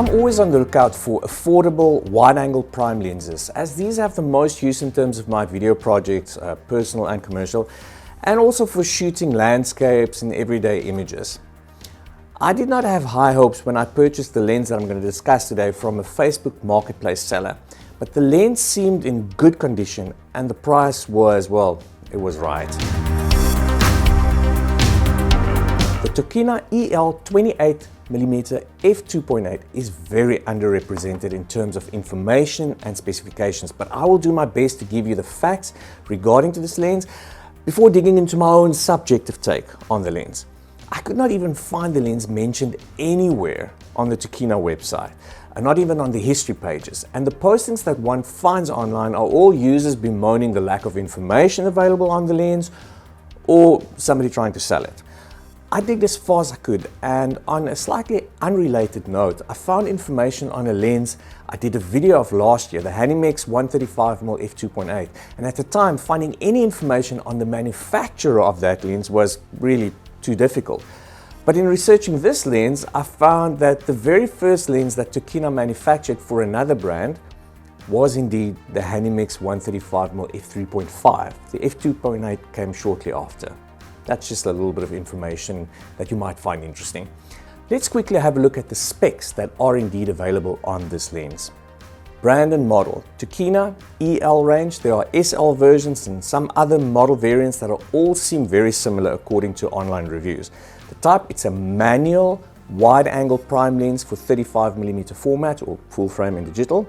I'm always on the lookout for affordable wide-angle prime lenses, as these have the most use in terms of my video projects, personal and commercial, and also for shooting landscapes and everyday images. I did not have high hopes when I purchased the lens that I'm going to discuss today from a Facebook marketplace seller, but the lens seemed in good condition and the price was, well, it was right. The Tokina EL 28mm F2.8 is very underrepresented in terms of information and specifications, but I will do my best to give you the facts regarding to this lens before digging into my own subjective take on the lens. I could not even find the lens mentioned anywhere on the Tokina website, and not even on the history pages, and the postings that one finds online are all users bemoaning the lack of information available on the lens or somebody trying to sell it. I digged as far as I could, and on a slightly unrelated note, I found information on a lens I did a video of last year, the Hanimex 135mm F2.8, and at the time finding any information on the manufacturer of that lens was really too difficult. But in researching this lens, I found that the very first lens that Tokina manufactured for another brand was indeed the Hanimex 135mm F3.5. The F2.8 came shortly after. That's just a little bit of information that you might find interesting. Let's quickly have a look at the specs that are indeed available on this lens. Brand and model: Tokina EL range. There are SL versions and some other model variants that all seem very similar according to online reviews. The type, it's a manual wide-angle prime lens for 35mm format or full frame and digital.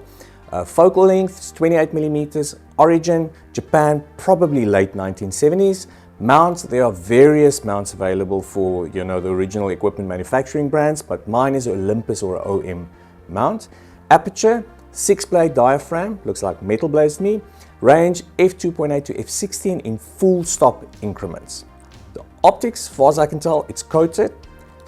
Focal length is 28mm. Origin, Japan, probably late 1970s. Mounts, there are various mounts available for, the original equipment manufacturing brands, but mine is Olympus or OM mount. Aperture, 6-blade diaphragm, looks like metal blades to me. Range, f2.8 to f16 in full stop increments. The optics, as far as I can tell, it's coated.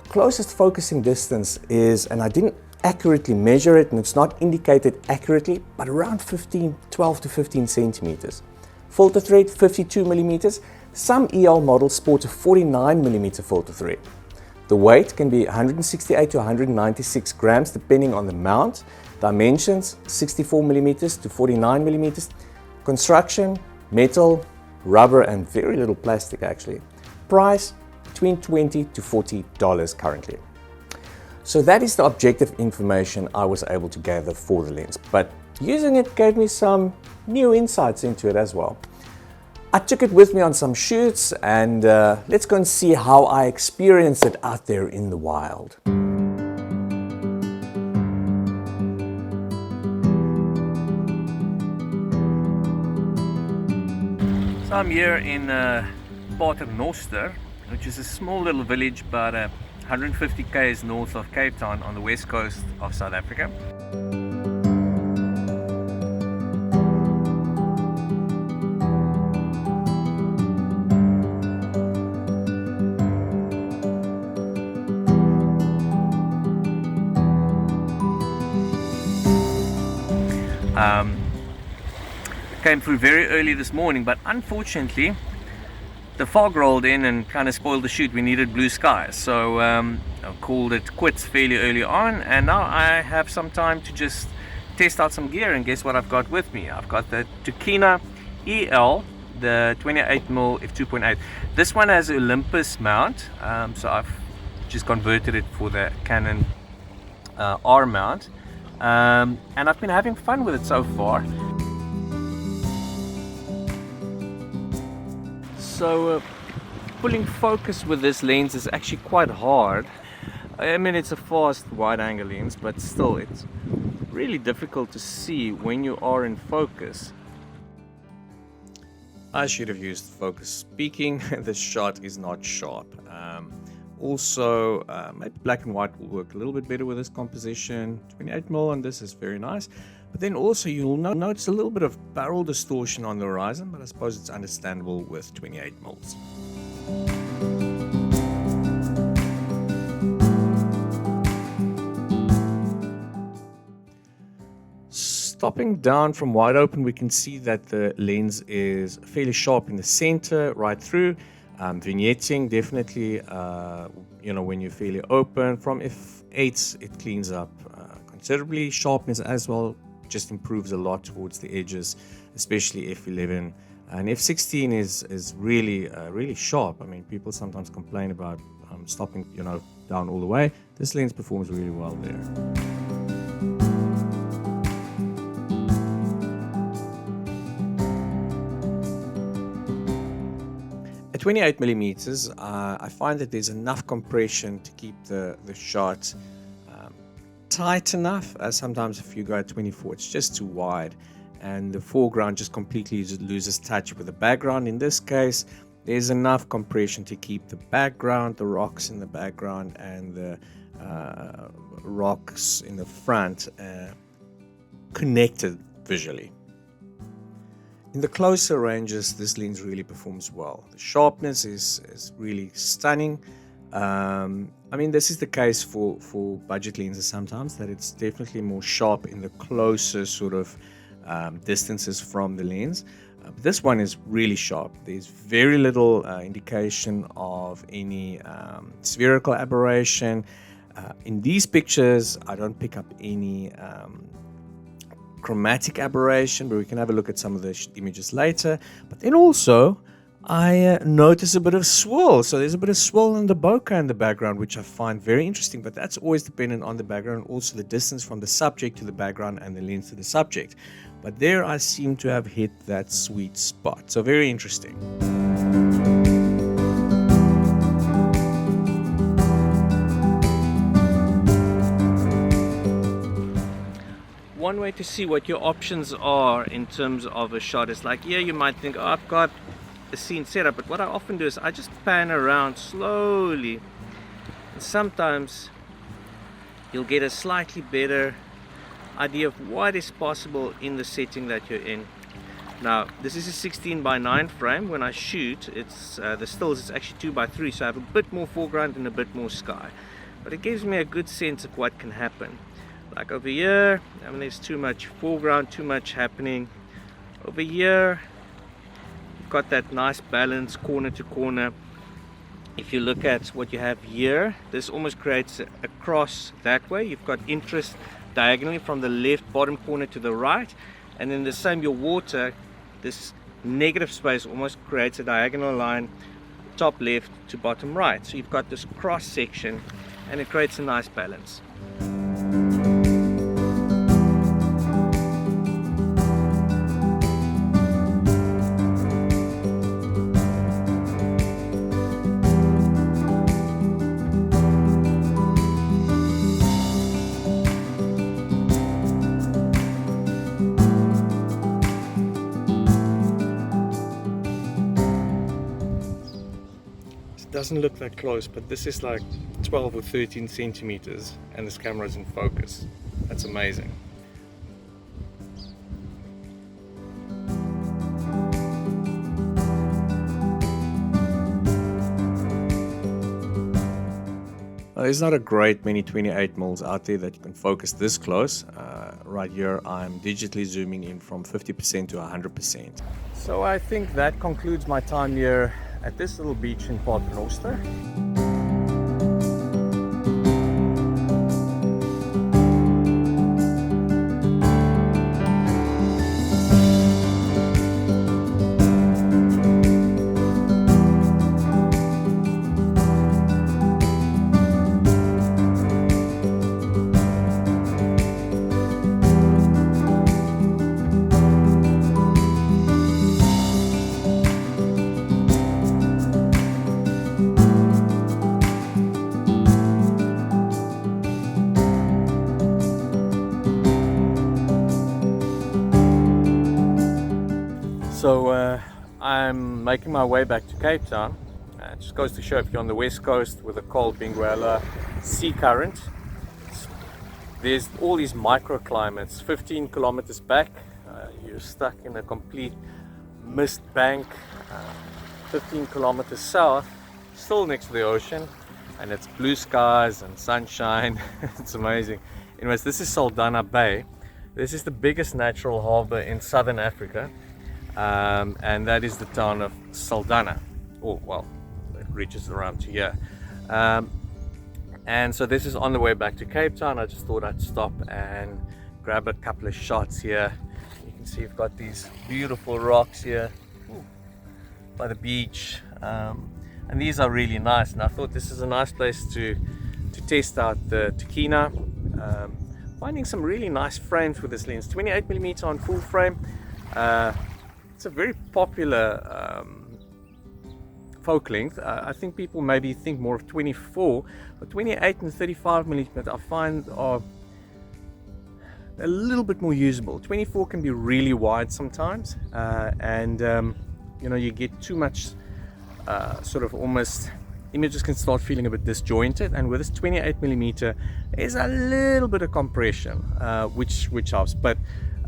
The closest focusing distance is, and I didn't accurately measure it, and it's not indicated accurately, but around 12 to 15 centimeters. Filter thread, 52mm. Some EL models sport a 49mm filter thread. The weight can be 168 to 196 grams depending on the mount. Dimensions, 64mm to 49mm. Construction, metal, rubber, and very little plastic actually. Price, between $20 to $40 currently. So that is the objective information I was able to gather for the lens, but using it gave me some new insights into it as well. I took it with me on some shoots, and let's go and see how I experienced it out there in the wild. So I'm here in Paternoster, which is a small little village about 150 km north of Cape Town on the west coast of South Africa. Came through very early this morning, but unfortunately the fog rolled in and kind of spoiled the shoot. We needed blue skies, so I called it quits fairly early on, and now I have some time to just test out some gear. And guess what I've got with me? I've got the Tokina EL, the 28mm F2.8. This one has Olympus mount, so I've just converted it for the Canon R mount, and I've been having fun with it so far. So pulling focus with this lens is actually quite hard. I mean, it's a fast wide angle lens, but still it's really difficult to see when you are in focus. I should have used focus speaking. This shot is not sharp. Also, maybe black and white will work a little bit better with this composition. 28mm on this is very nice. But then also you'll notice a little bit of barrel distortion on the horizon, but I suppose it's understandable with 28mm. Stopping down from wide open, we can see that the lens is fairly sharp in the center, right through. Vignetting, definitely, when you're fairly open. From f8, it cleans up considerably. Sharpness as well just improves a lot towards the edges, especially F11. And F16 is really really sharp. I mean, people sometimes complain about stopping, down all the way. This lens performs really well there. At 28mm, I find that there's enough compression to keep the shot tight enough. Sometimes if you go at 24, it's just too wide, and the foreground just completely loses touch with the background. In this case, there's enough compression to keep the background, the rocks in the background, and the rocks in the front connected visually. In the closer ranges, this lens really performs well. The sharpness is really stunning. I mean, this is the case for budget lenses sometimes, that it's definitely more sharp in the closer sort of distances from the lens. But this one is really sharp. There's very little indication of any spherical aberration. In these pictures, I don't pick up any chromatic aberration, but we can have a look at some of the images later. But then also, I notice a bit of swirl. So there's a bit of swirl in the bokeh in the background, which I find very interesting, but that's always dependent on the background, also the distance from the subject to the background and the lens to the subject. But there I seem to have hit that sweet spot. So very interesting. One way to see what your options are in terms of a shot is like, yeah, you might think, oh, I've got a scene set up, but what I often do is I just pan around slowly, and sometimes you'll get a slightly better idea of what is possible in the setting that you're in. Now, this is a 16:9 frame. When I shoot, it's the stills, it's actually 2:3, so I have a bit more foreground and a bit more sky, but it gives me a good sense of what can happen. Like over here, I mean, there's too much foreground, too much happening. Over here, you've got that nice balance corner to corner. If you look at what you have here, this almost creates a cross that way. You've got interest diagonally from the left bottom corner to the right, and then the same, your water, this negative space almost creates a diagonal line top left to bottom right. So you've got this cross section, and it creates a nice balance. Doesn't look that close, but this is like 12 or 13 centimeters and this camera is in focus. That's amazing. There's not a great many 28mm out there that you can focus this close. Right here I'm digitally zooming in from 50% to 100%. So I think that concludes my time here at this little beach in Paternoster. So I'm making my way back to Cape Town. It just goes to show, if you're on the west coast with a cold Benguela sea current, there's all these microclimates. 15 kilometers back, you're stuck in a complete mist bank. 15 kilometers south, still next to the ocean, and it's blue skies and sunshine. It's amazing. Anyways, this is Saldanha Bay. This is the biggest natural harbor in southern Africa. And that is the town of Saldanha. Oh, well, it reaches around to here. And so this is on the way back to Cape Town. I just thought I'd stop and grab a couple of shots here. You can see you've got these beautiful rocks here by the beach, and these are really nice, and I thought this is a nice place to test out the Tokina. Finding some really nice frames with this lens, 28mm on full frame. It's a very popular focal length. I think people maybe think more of 24, but 28 and 35mm I find are a little bit more usable. 24 can be really wide sometimes, and you know, you get too much sort of almost images can start feeling a bit disjointed, and with this 28mm there's a little bit of compression, which helps, but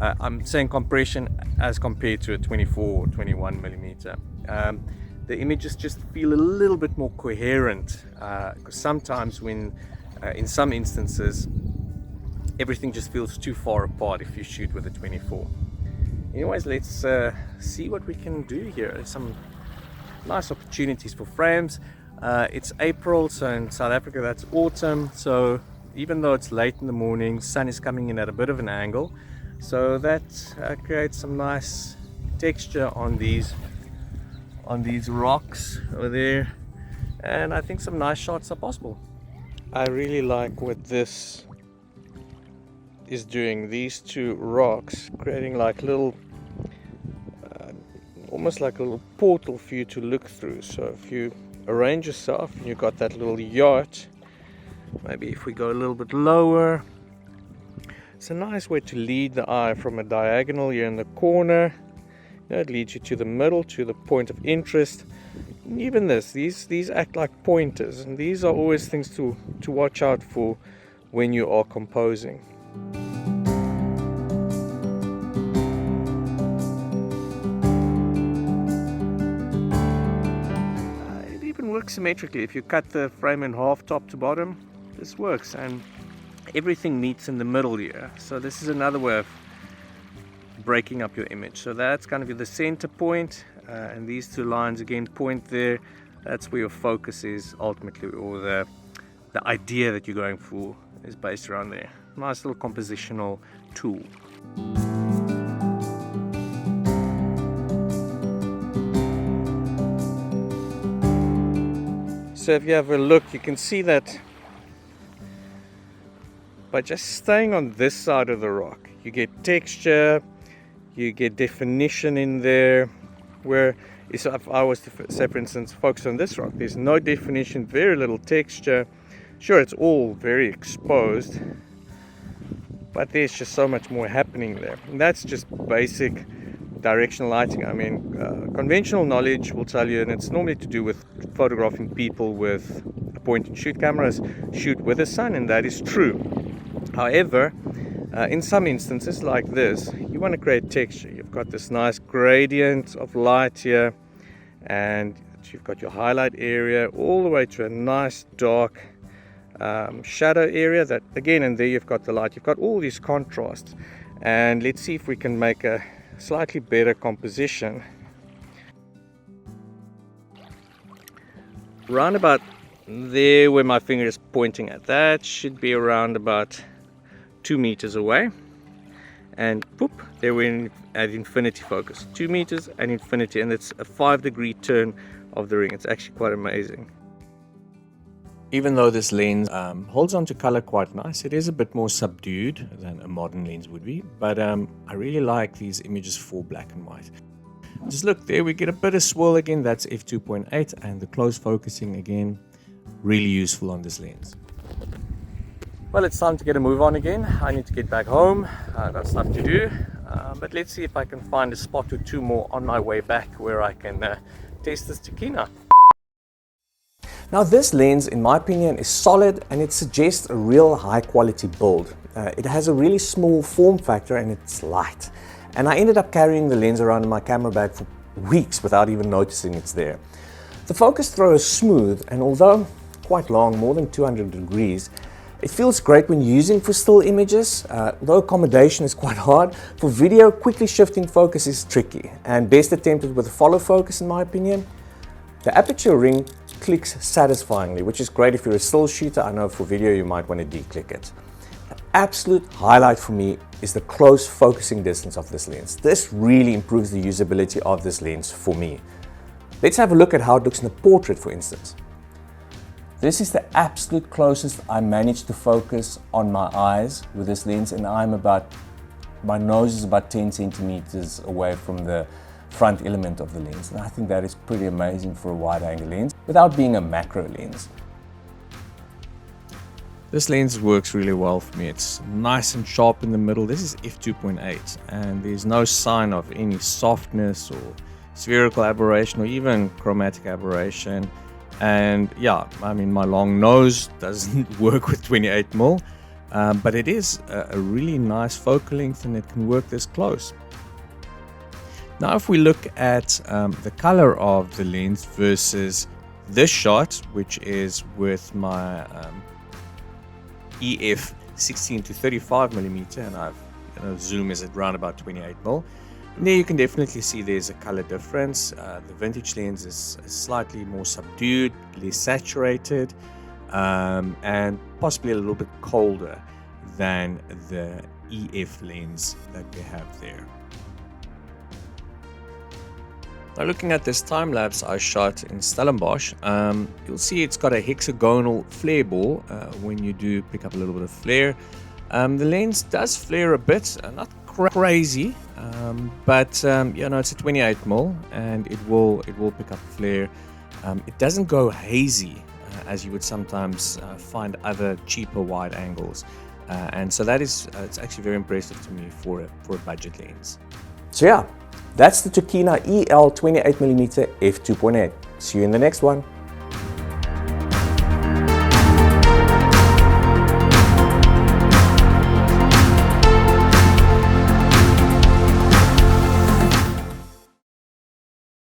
I'm saying compression as compared to a 24 or 21mm. The images just feel a little bit more coherent, because sometimes when in some instances everything just feels too far apart if you shoot with a 24. Anyways, let's see what we can do here. Some nice opportunities for frames. It's April, so in South Africa that's autumn, so even though it's late in the morning, sun is coming in at a bit of an angle, so that creates some nice texture on these rocks over there, and I think some nice shots are possible. I really like what this is doing, these two rocks creating like little almost like a little portal for you to look through. So if you arrange yourself and you've got that little yacht, maybe if we go a little bit lower, it's a nice way to lead the eye from a diagonal here in the corner. You know, it leads you to the middle, to the point of interest. And even these act like pointers, and these are always things to watch out for when you are composing. It even works symmetrically. If you cut the frame in half top to bottom, this works, and everything meets in the middle here. So this is another way of breaking up your image. So that's going to be the center point, and these two lines again point there. That's where your focus is ultimately, or the idea that you're going for is based around there. Nice little compositional tool. So if you have a look, you can see that by just staying on this side of the rock, you get texture, you get definition in there, where if I was to say, for instance, focus on this rock, there's no definition, very little texture. Sure, it's all very exposed, but there's just so much more happening there. And that's just basic directional lighting. I mean, conventional knowledge will tell you, and it's normally to do with photographing people with a point and shoot cameras, shoot with the sun, and that is true. However, in some instances like this, you want to create texture. You've got this nice gradient of light here, and you've got your highlight area all the way to a nice dark shadow area that again, and there you've got the light. You've got all these contrasts, and let's see if we can make a slightly better composition. Round about there where my finger is pointing at, that should be around about 2 meters away, and poop, there we're at infinity focus, 2 meters and infinity, and it's a 5-degree turn of the ring. It's actually quite amazing. Even though this lens holds on to color quite nice, it is a bit more subdued than a modern lens would be, but I really like these images for black and white. Just look there, we get a bit of swirl again, that's f2.8, and the close focusing again, really useful on this lens. Well, it's time to get a move on again. I need to get back home. I've got stuff to do, but let's see if I can find a spot or two more on my way back where I can test this Tokina. Now this lens, in my opinion, is solid, and it suggests a real high quality build. It has a really small form factor and it's light. And I ended up carrying the lens around in my camera bag for weeks without even noticing it's there. The focus throw is smooth, and although quite long, more than 200 degrees, it feels great when using for still images. Though accommodation is quite hard, for video, quickly shifting focus is tricky and best attempted with a follow focus in my opinion. The aperture ring clicks satisfyingly, which is great if you're a still shooter. I know for video you might want to declick it. The absolute highlight for me is the close focusing distance of this lens. This really improves the usability of this lens for me. Let's have a look at how it looks in a portrait, for instance. This is the absolute closest I managed to focus on my eyes with this lens, and my nose is about 10 centimeters away from the front element of the lens, and I think that is pretty amazing for a wide angle lens without being a macro lens. This lens works really well for me. It's nice and sharp in the middle. This is f2.8 and there's no sign of any softness or spherical aberration or even chromatic aberration. And yeah, I mean, my long nose doesn't work with 28mm, but it is a really nice focal length and it can work this close. Now if we look at the color of the lens versus this shot, which is with my EF 16 to 35mm, and I've zoom is at around about 28mm. And there you can definitely see there's a color difference. The vintage lens is slightly more subdued, less saturated, and possibly a little bit colder than the EF lens that we have there. Now looking at this time lapse I shot in Stellenbosch, you'll see it's got a hexagonal flare bore when you do pick up a little bit of flare. The lens does flare a bit, not crazy, but you know, it's a 28mm and it will pick up flare. It doesn't go hazy as you would sometimes find other cheaper wide angles, and so that is it's actually very impressive to me for a budget lens. So yeah, that's the Tokina EL 28mm f2.8. See you in the next one.